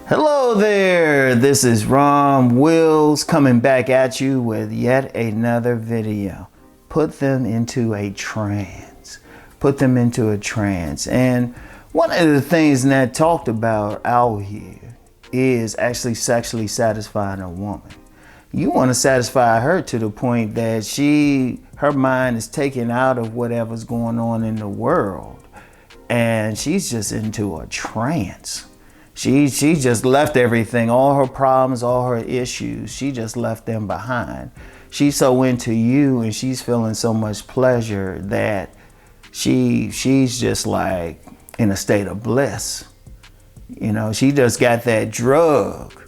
Hello there, this is Rom Wills coming back at you with yet another video. Put them into a trance. Put them into a trance. And one of the things that talked about out here is actually sexually satisfying a woman. You want to satisfy her to the point that her mind is taken out of whatever's going on in the world and she's just into a trance. She just left everything, all her problems, all her issues, she just left them behind. She's so into you and she's feeling so much pleasure that she's just like in a state of bliss. You know, she just got that drug.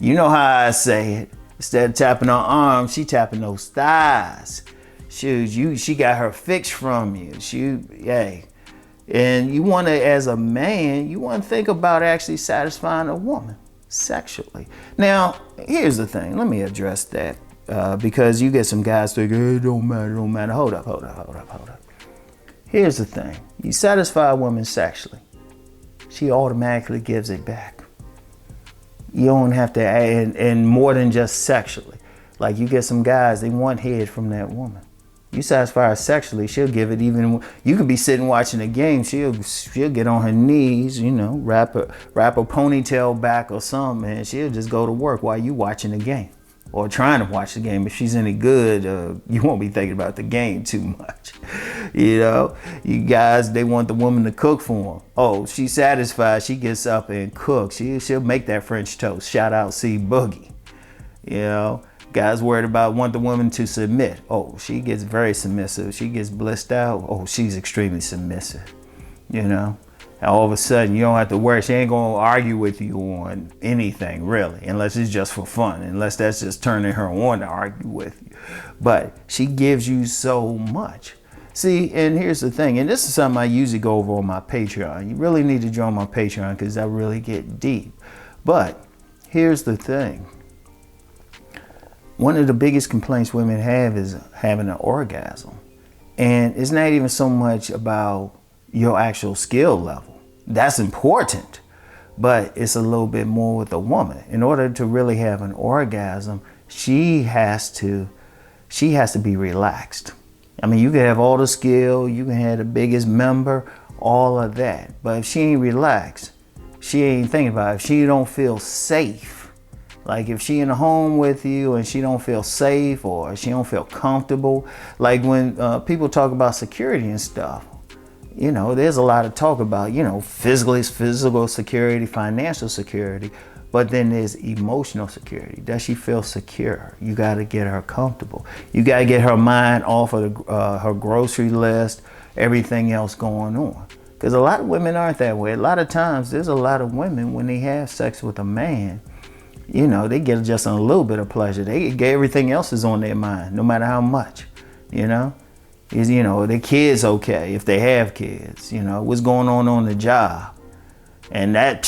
You know how I say it. Instead of tapping her arms, she tapping those thighs. She got her fix from you. And you want to, as a man, you want to think about actually satisfying a woman sexually. Now, here's the thing. Let me address that because you get some guys thinking, hey, it don't matter. Hold up. Here's the thing. You satisfy a woman sexually, she automatically gives it back. You don't have to, and more than just sexually. Like you get some guys, they want head from that woman. You satisfy her sexually, she'll give it even. You could be sitting watching a game, she'll get on her knees, you know, wrap a ponytail back or something, and she'll just go to work while you watching the game or trying to watch the game. If she's any good, you won't be thinking about the game too much. You know, you guys, they want the woman to cook for them. Oh, she's satisfied, she gets up and cooks. She'll make that French toast. Shout out C Boogie. You know. Guys worried about want the woman to submit. Oh, she gets very submissive. She gets blissed out. Oh, she's extremely submissive. You know, and all of a sudden you don't have to worry. She ain't gonna argue with you on anything really, unless it's just for fun. Unless that's just turning her on to argue with you. But she gives you so much. See, and here's the thing, and this is something I usually go over on my Patreon. You really need to join my Patreon because I really get deep. But here's the thing. One of the biggest complaints women have is having an orgasm. And it's not even so much about your actual skill level. That's important, but it's a little bit more with a woman. In order to really have an orgasm, she has to be relaxed. I mean, you can have all the skill, you can have the biggest member, all of that. But if she ain't relaxed, she ain't thinking about it. If she don't feel safe, like if she in a home with you and she don't feel safe or she don't feel comfortable, like when people talk about security and stuff, you know, there's a lot of talk about, you know, physical security, financial security, but then there's emotional security. Does she feel secure? You got to get her comfortable. You got to get her mind off of her grocery list, everything else going on. Because a lot of women aren't that way. A lot of times there's a lot of women when they have sex with a man, you know, they get just a little bit of pleasure. They get everything else is on their mind, no matter how much, you know. Is, you know, their kids okay, if they have kids, you know, what's going on the job. And that,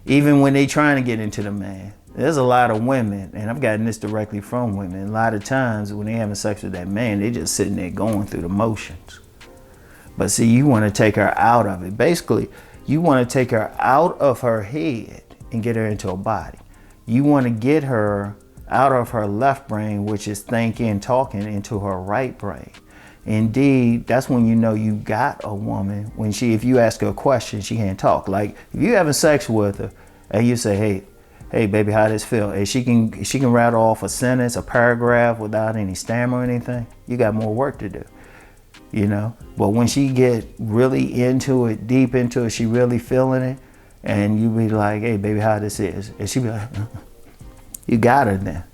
even when they trying to get into the man, there's a lot of women, and I've gotten this directly from women, a lot of times when they having sex with that man, they just sitting there going through the motions. But see, you want to take her out of it. Basically, you want to take her out of her head and get her into her body. You want to get her out of her left brain, which is thinking, talking, into her right brain. Indeed, that's when you know you got a woman, when if you ask her a question, she can't talk. Like if you having sex with her and you say, hey baby, how does this feel? And she can rattle off a sentence, a paragraph without any stammer or anything, you got more work to do, you know? But when she get really into it, deep into it, she really feeling it, and you be like, hey baby, how this is? And she be like, you got her then.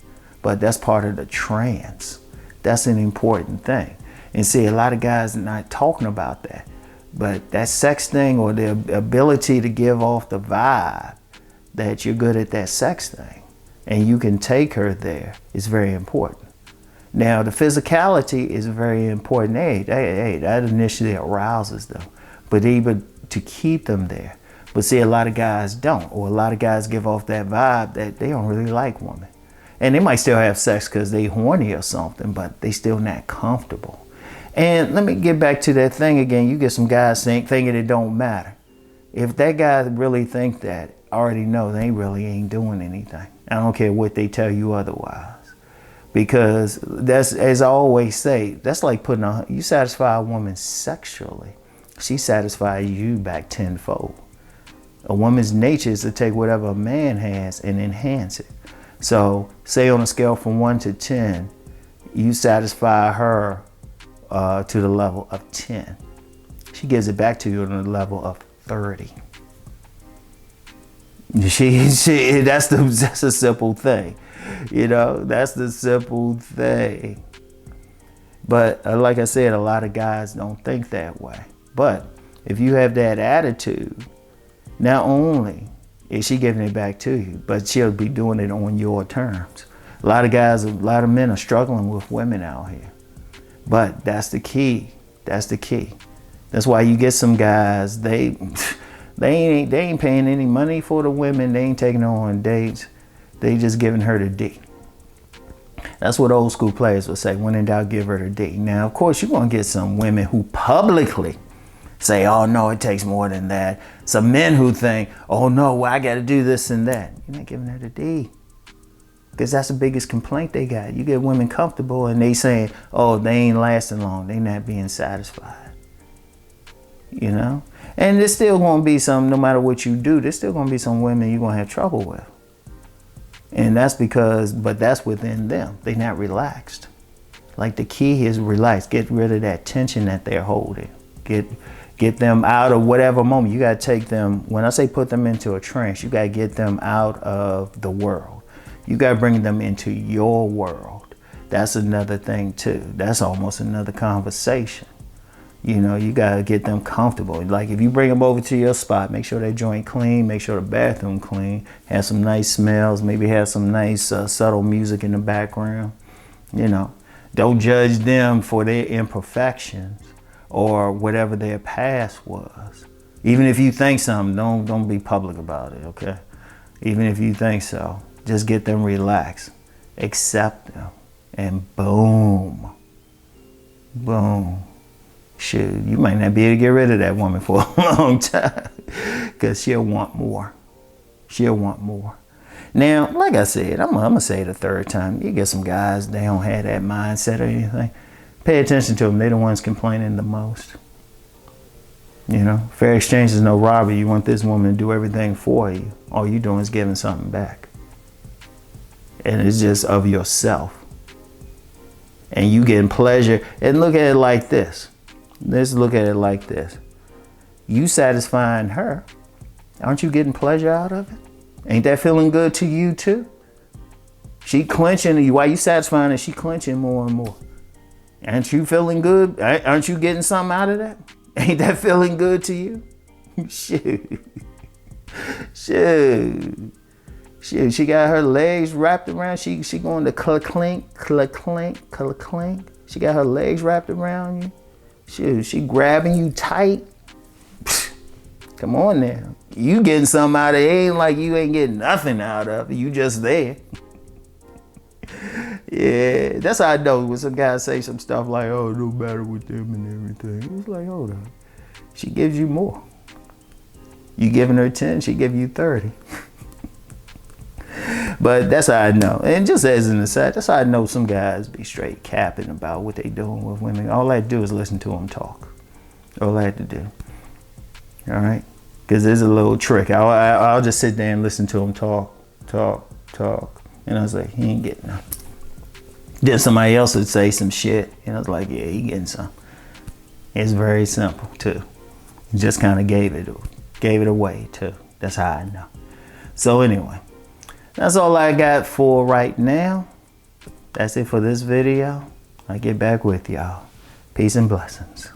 But that's part of the trance. That's an important thing. And see, a lot of guys are not talking about that. But that sex thing, or the ability to give off the vibe that you're good at that sex thing and you can take her there, is very important. Now, the physicality is very important. Hey, that initially arouses them, but even to keep them there. But see, a lot of guys don't, or a lot of guys give off that vibe that they don't really like women. And they might still have sex because they horny or something, but they still not comfortable. And let me get back to that thing again. You get some guys thinking it don't matter. If that guy really think that, already know they really ain't doing anything. I don't care what they tell you otherwise. Because that's, as I always say, that's like you satisfy a woman sexually. She satisfies you back tenfold. A woman's nature is to take whatever a man has and enhance it. So say on a scale from 1 to 10, you satisfy her to the level of 10. She gives it back to you on the level of 30. That's a simple thing. You know, that's the simple thing. But like I said, a lot of guys don't think that way. But if you have that attitude, not only is she giving it back to you, but she'll be doing it on your terms. A lot of men are struggling with women out here. But that's the key. That's the key. That's why you get some guys, they ain't paying any money for the women. They ain't taking her on dates. They just giving her the D. That's what old school players would say. When in doubt, give her the D. Now, of course, you're going to get some women who publicly say, oh, no, it takes more than that. Some men who think, oh, no, well, I got to do this and that. You're not giving her the D. Because that's the biggest complaint they got. You get women comfortable and they saying, oh, they ain't lasting long. They not being satisfied. You know? And there's still going to be some, no matter what you do, there's still going to be some women you're going to have trouble with. And that's because, but that's within them. They're not relaxed. Like the key is relax. Get rid of that tension that they're holding. Get them out of whatever moment. You got to take them, when I say put them into a trance, you got to get them out of the world. You got to bring them into your world. That's another thing too. That's almost another conversation. You know, you got to get them comfortable. Like if you bring them over to your spot, make sure that joint clean, make sure the bathroom clean, have some nice smells, maybe have some nice subtle music in the background. You know, don't judge them for their imperfections or whatever their past was. Even if you think something, don't be public about it, okay? Even if you think so, just get them relaxed, accept them, and boom, boom. Shoot, you might not be able to get rid of that woman for a long time because she'll want more. She'll want more. Now, like I said, I'm going to say it a third time. You get some guys, they don't have that mindset or anything. Pay attention to them. They're the ones complaining the most. You know, fair exchange is no robbery. You want this woman to do everything for you. All you're doing is giving something back. And it's just of yourself. And you getting pleasure. And look at it like this. Let's look at it like this. You satisfying her. Aren't you getting pleasure out of it? Ain't that feeling good to you too? She clenching you. While you satisfying her, she clenching more and more. Aren't you feeling good? Aren't you getting something out of that? Ain't that feeling good to you? Shoot. Shoot. Shoot. She got her legs wrapped around. She going to clink, clink, clink, clink. She got her legs wrapped around you. Shoot, she grabbing you tight. Come on now. You getting something out of it. It ain't like you ain't getting nothing out of it. You just there. Yeah, that's how I know when some guys say some stuff like, oh, no matter with them and everything. It's like, hold on. She gives you more. You giving her 10, she give you 30. But that's how I know. And just as an aside, that's how I know some guys be straight capping about what they doing with women. All I do is listen to them talk. All I have to do. All right? Because there's a little trick. I'll just sit there and listen to them talk. And I was like, he ain't getting none. Then somebody else would say some shit. And I was like, yeah, he getting some. It's very simple, too. Just kind of gave it away, too. That's how I know. So anyway. That's all I got for right now. That's it for this video. I'll get back with y'all. Peace and blessings.